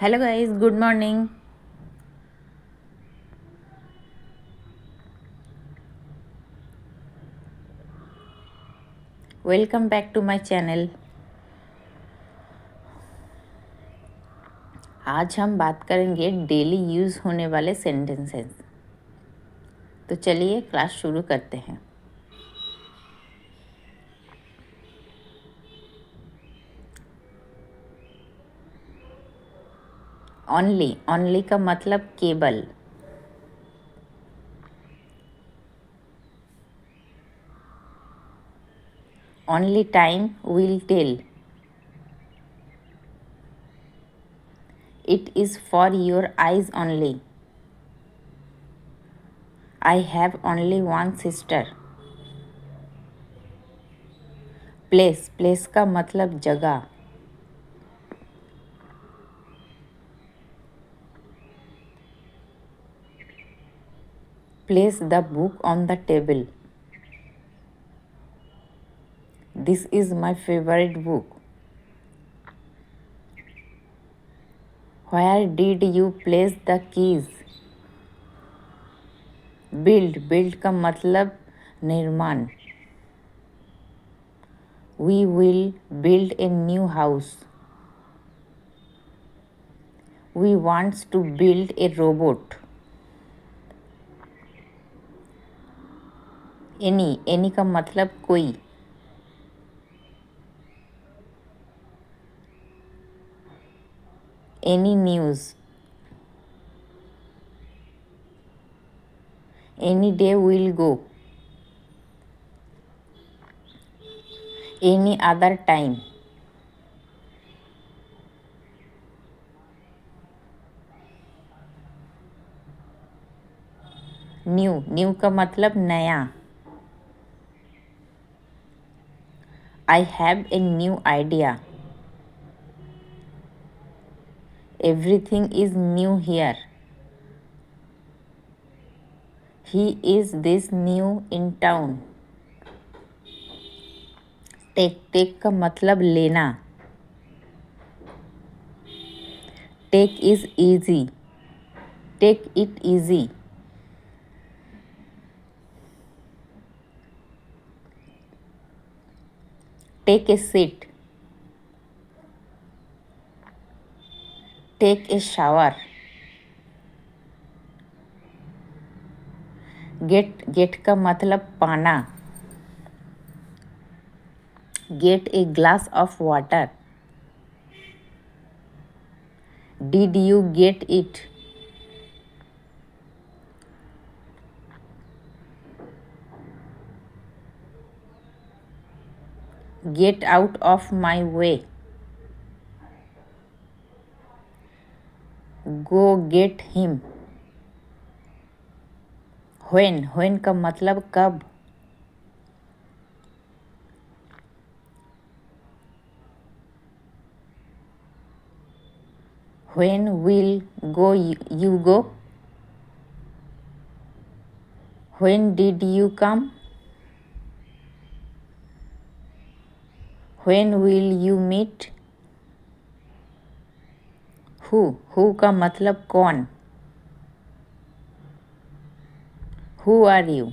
Hello guys, good morning. Welcome back to my channel. आज हम बात करेंगे डेली यूज़ होने वाले सेंटेंसेस। तो चलिए क्लास शुरू करते हैं। ओनली, ओनली का मतलब केवल। Only time will tell. It is for your eyes only. I have only one sister. Place, place का मतलब जगह। Place the book on the table. This is my favourite book. Where did you place the keys? Build, build का मतलब निर्माण। We will build a new house. We want to build a robot. Any, any का मतलब कोई। Any news. Any day will go. Any other time. New, new का मतलब नया। I have a new idea. Everything is new here. He is this new in town. Take, take का मतलब लेना। Take is easy. Take it easy. Take a seat. Take a shower. Get, get का मतलब पाना। Get a glass of water. Did you get it? Get out of my way. Go get him. When, when का मतलब कब। When will go you go. When did you come. When will you meet. Who का मतलब कौन। Who are you.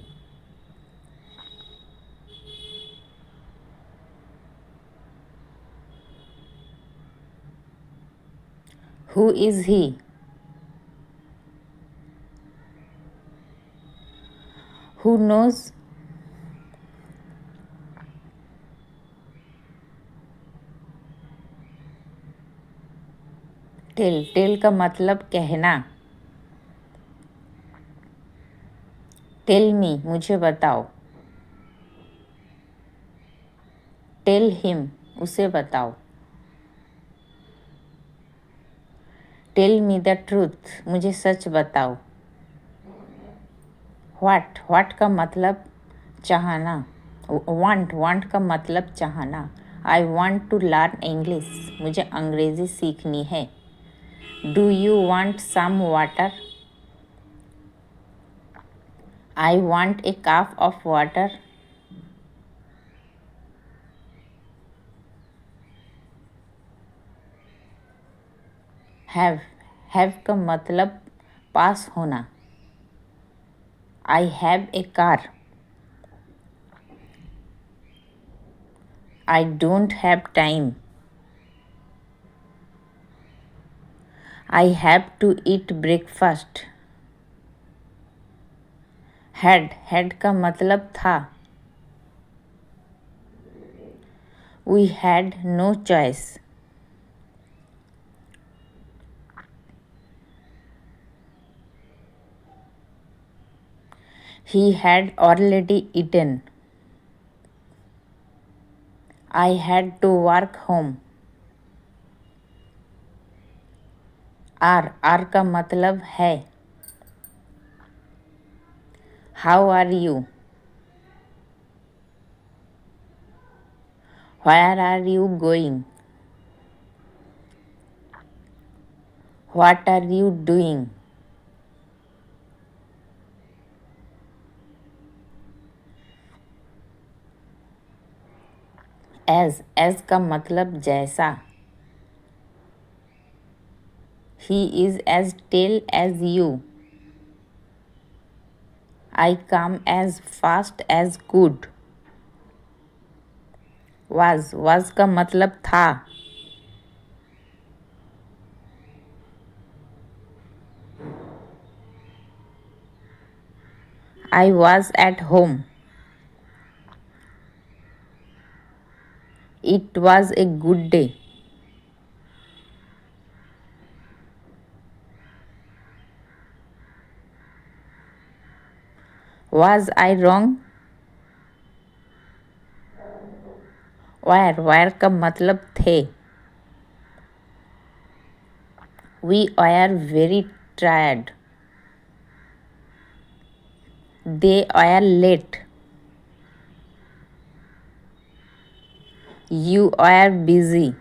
Who is he. Who knows. Tell, tell का मतलब कहना। Tell me, मुझे बताओ। टेल हिम, उसे बताओ। टेल मी द ट्रूथ, मुझे सच बताओ। व्हाट, व्हाट का मतलब चाहना। वांट, वांट का मतलब चाहना। I want to learn English, मुझे अंग्रेज़ी सीखनी है। Do you want some water. I want a cup of water. Have have का मतलब पास होना। I have a car. I don't have time. I have to eat breakfast. Had का मतलब था। We had no choice. He had already eaten. I had to work home. Are का मतलब है। How are you. Where are you going. What are you doing. As का मतलब जैसा। He is as tell as you. I come as fast as good. Was का मतलब था। I was at home. It was a good day. Was I wrong. Were का मतलब थे। We are very tired. They are late. You are busy.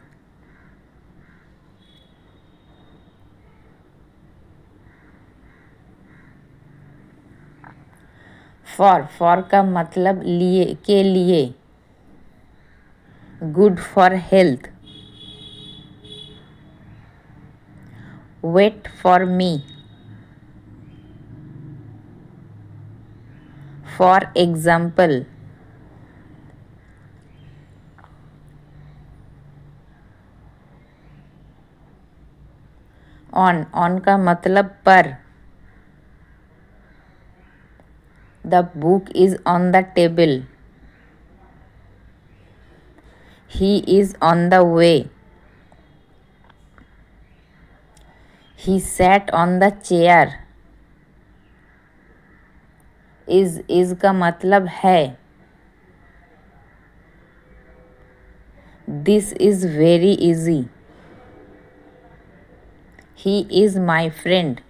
For का मतलब लिए के लिए। Good for health. Wait for me. For example. On का मतलब पर। The book is on the table. He is on the way. He sat on the chair. Is का मतलब है। This is very easy. He is my friend.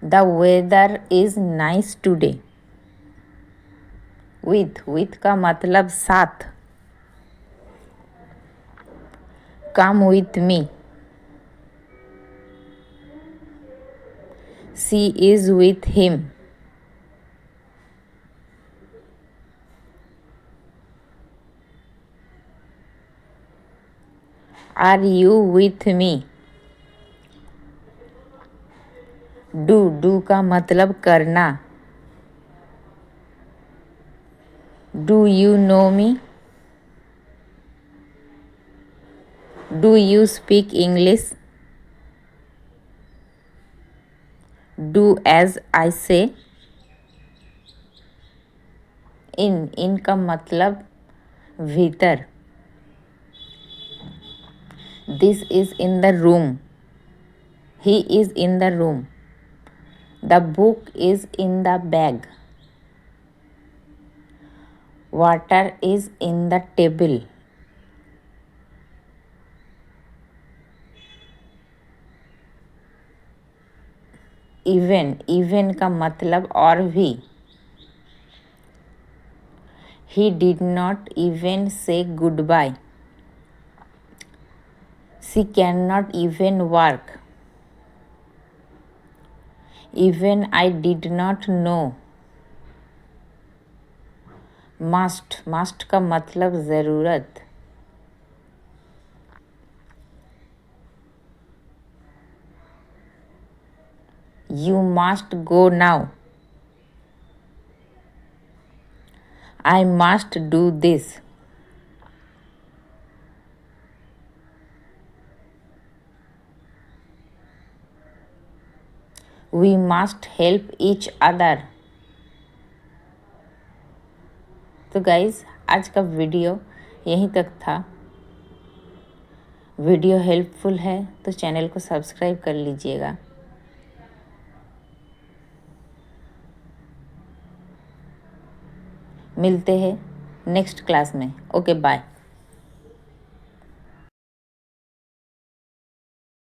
The weather is nice today. With का मतलब साथ। Come with me. She is with him. Are you with me. Do का मतलब करना। Do you know me. Do you speak English. Do as I say. In का मतलब भीतर। This is in the room. He is in the room. The book is in the bag. Water is in the table. Even का मतलब और भी। He did not even say good bye. She can not even work. Even I did not know. Must का मतलब ज़रूरत। must go now. I must do this. We must help each other. तो guys आज का video यहीं तक था। Video helpful है तो चैनल को सब्सक्राइब कर लीजिएगा। मिलते हैं नेक्स्ट क्लास में। Okay bye.